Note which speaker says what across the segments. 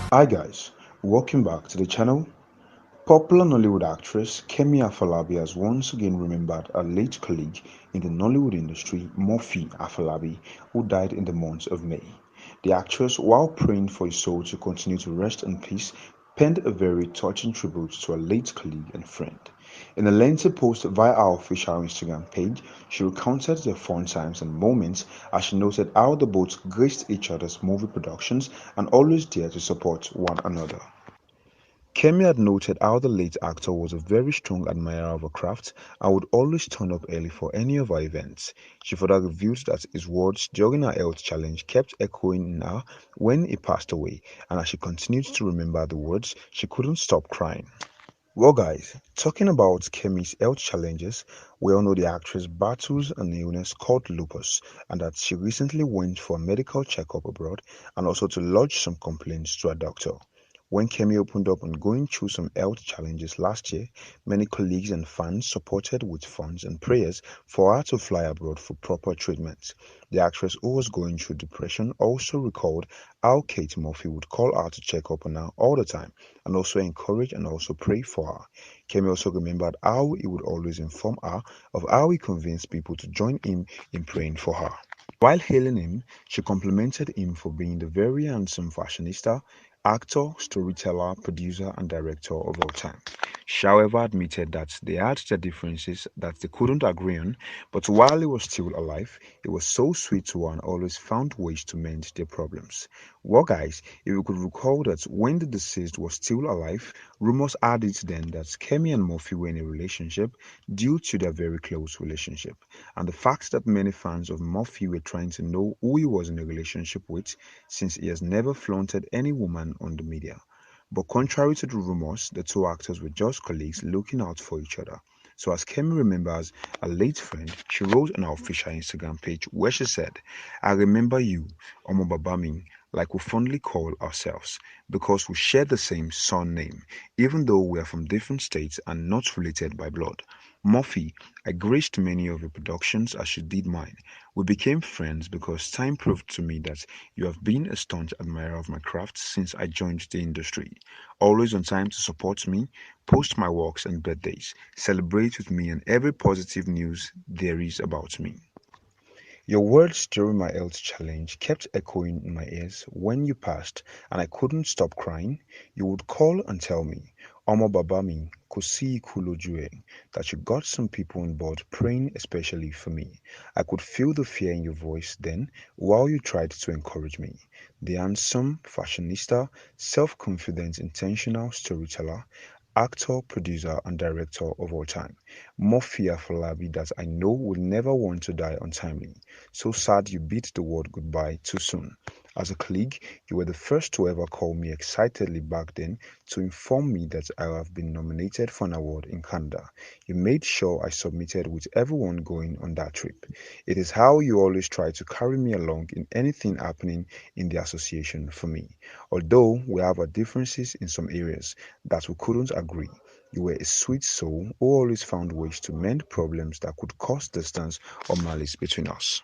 Speaker 1: Hi guys, welcome back to the channel. Popular Nollywood actress Kemi Afolabi has once again remembered a late colleague in the Nollywood industry, Murphy Afolabi, who died in the month of May. The actress, while praying for his soul to continue to rest in peace, penned a very touching tribute to a late colleague and friend. In a lengthy post via our official Instagram page, she recounted the fun times and moments as she noted how the both graced each other's movie productions and always there to support one another. Kemi had noted how the late actor was a very strong admirer of her craft and would always turn up early for any of her events. She further revealed that his words during her health challenge kept echoing in her when he passed away, and as she continued to remember the words, she couldn't stop crying. Well, guys, talking about Kemi's health challenges, we all know the actress battles an illness called lupus and that she recently went for a medical checkup abroad and also to lodge some complaints to a doctor. When Kemi opened up on going through some health challenges last year, many colleagues and fans supported with funds and prayers for her to fly abroad for proper treatment. The actress, who was going through depression, also recalled how Kate Murphy would call her to check up on her all the time and also encourage and also pray for her. Kemi also remembered how he would always inform her of how he convinced people to join him in praying for her. While hailing him, she complimented him for being the very handsome fashionista, actor, storyteller, producer, and director of all time. She, however, admitted that they had their differences that they couldn't agree on, but while he was still alive, he was so sweet to her and always found ways to mend their problems. Well, guys, if you could recall that when the deceased was still alive, rumors had it then that Kemi and Murphy were in a relationship due to their very close relationship. And the fact that many fans of Murphy were trying to know who he was in a relationship with, since he has never flaunted any woman on the media. But contrary to the rumors, the two actors were just colleagues looking out for each other. So as Kemi remembers a late friend, she wrote on her official Instagram page where she said, "I remember you, Omo Babami, like we fondly call ourselves, because we share the same son name, even though we are from different states and not related by blood. Murphy, I graced many of your productions as you did mine. We became friends because time proved to me that you have been a staunch admirer of my craft since I joined the industry. Always on time to support me, post my works and birthdays, celebrate with me and every positive news there is about me. Your words during my health challenge kept echoing in my ears when you passed, and I couldn't stop crying. You would call and tell me, Omo Babami, Kosi Kulojue, that you got some people on board praying especially for me. I could feel the fear in your voice then while you tried to encourage me. The handsome, fashionista, self confident, intentional storyteller, actor, producer, and director of all time. Murphy Afolabi that I know will never want to die untimely. So sad you beat the world goodbye too soon. As a colleague, you were the first to ever call me excitedly back then to inform me that I have been nominated for an award in Canada. You made sure I submitted with everyone going on that trip. It is how you always try to carry me along in anything happening in the association for me. Although we have our differences in some areas that we couldn't agree, you were a sweet soul who always found ways to mend problems that could cause distance or malice between us.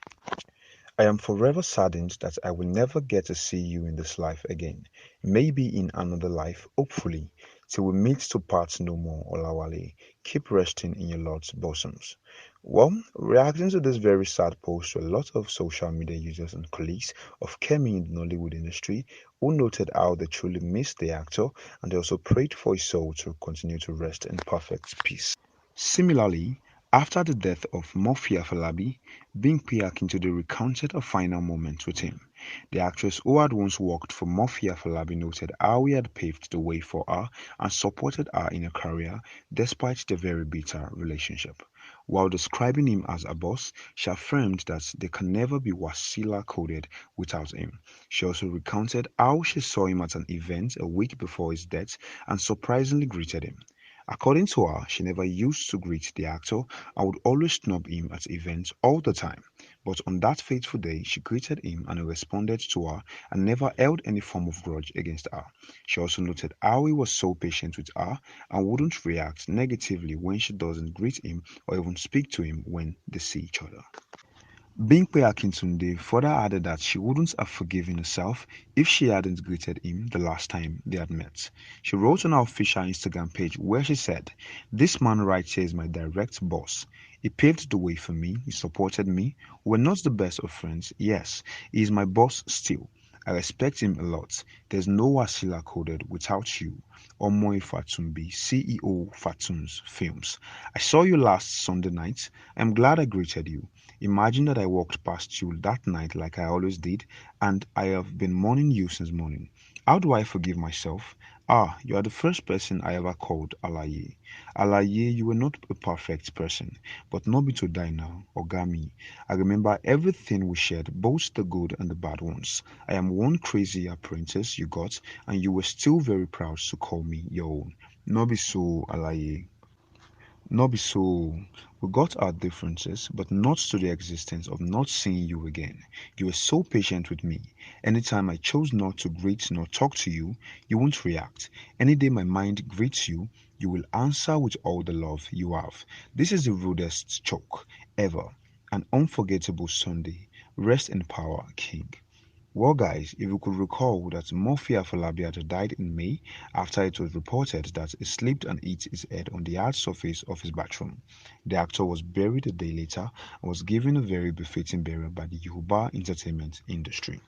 Speaker 1: I am forever saddened that I will never get to see you in this life again. Maybe in another life, hopefully. Till we meet to part no more, Olawale. Keep resting in your Lord's bosoms." Well, reacting to this very sad post were a lot of social media users and colleagues of Kemi in the Nollywood industry who noted how they truly missed the actor and they also prayed for his soul to continue to rest in perfect peace. Similarly, after the death of Murphy Afolabi, Bimpe Akintoye recounted a final moment with him. The actress who had once worked for Murphy Afolabi noted how he had paved the way for her and supported her in her career despite their very bitter relationship. While describing him as a boss, she affirmed that they can never be Wasila coded without him. She also recounted how she saw him at an event a week before his death and surprisingly greeted him. According to her, she never used to greet the actor and would always snub him at events all the time. But on that fateful day, she greeted him and he responded to her and never held any form of grudge against her. She also noted how he was so patient with her and wouldn't react negatively when she doesn't greet him or even speak to him when they see each other. Bimpe Akintunde further added that she wouldn't have forgiven herself if she hadn't greeted him the last time they had met. She wrote on her official Instagram page where she said, "This man right here is my direct boss. He paved the way for me, he supported me. We're not the best of friends, yes, he is my boss still. I respect him a lot. There's no Wasila coded without you. Omoy Fatumbi, CEO Fatum's Films. I saw you last Sunday night. I'm glad I greeted you. Imagine that I walked past you that night like I always did, and I have been mourning you since morning. How do I forgive myself? Ah, you are the first person I ever called Alaye. Alaye, you were not a perfect person, but no be to die now, Ogami. I remember everything we shared, both the good and the bad ones. I am one crazy apprentice you got, and you were still very proud to call me your own. No be so, Alaye. Not be so. We got our differences, but not to the existence of not seeing you again. You were so patient with me. Anytime I chose not to greet nor talk to you, you won't react. Any day my mind greets you, you will answer with all the love you have. This is the rudest choke ever. An unforgettable Sunday. Rest in power, King. Well, guys, if you could recall that Murphy Afolabi had died in May after it was reported that he slipped and hit his head on the hard surface of his bathroom. The actor was buried a day later and was given a very befitting burial by the Yoruba entertainment industry.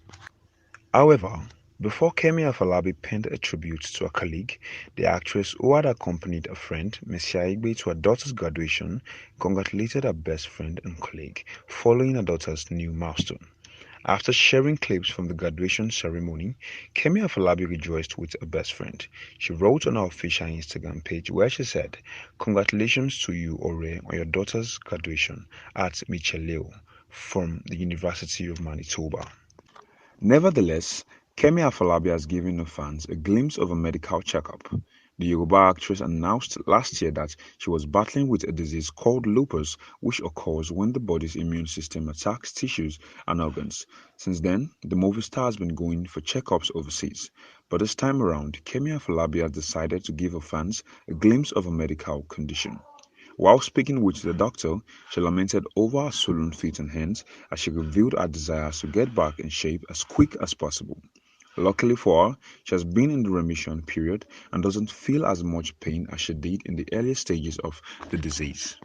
Speaker 1: However, before Kemi Afolabi penned a tribute to a colleague, the actress who had accompanied a friend, Ms. Shaigbe, to her daughter's graduation, congratulated her best friend and colleague following her daughter's new milestone. After sharing clips from the graduation ceremony, Kemi Afolabi rejoiced with her best friend. She wrote on her official Instagram page where she said, "Congratulations to you, Ore, on your daughter's graduation at Micheleo from the University of Manitoba." Nevertheless, Kemi Afolabi has given her fans a glimpse of a medical checkup. The Yoruba actress announced last year that she was battling with a disease called lupus, which occurs when the body's immune system attacks tissues and organs. Since then, the movie star has been going for checkups overseas. But this time around, Kemi Afolabi has decided to give her fans a glimpse of a medical condition. While speaking with the doctor, she lamented over her swollen feet and hands as she revealed her desires to get back in shape as quick as possible. Luckily for her, she has been in the remission period and doesn't feel as much pain as she did in the earlier stages of the disease.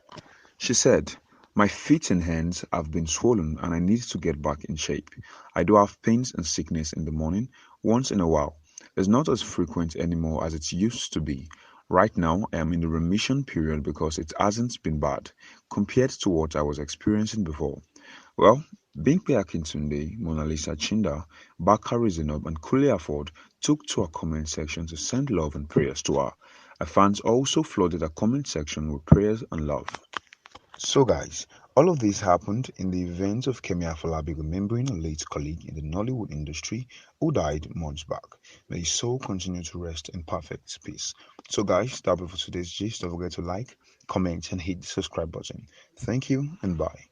Speaker 1: She said, "My feet and hands have been swollen and I need to get back in shape. I do have pains and sickness in the morning, once in a while. It's not as frequent anymore as it used to be. Right now, I am in the remission period because it hasn't been bad, compared to what I was experiencing before." Well, Bimpe Akintunde, Mona Lisa Chinda, Bakari Zenob, and Kule Afford took to her comment section to send love and prayers to her. Her fans also flooded her comment section with prayers and love. So guys, all of this happened in the event of Kemi Afolabi remembering a late colleague in the Nollywood industry who died months back. May his soul continue to rest in perfect peace. So guys, that'll be for today's gist. Don't forget to like, comment and hit the subscribe button. Thank you and bye.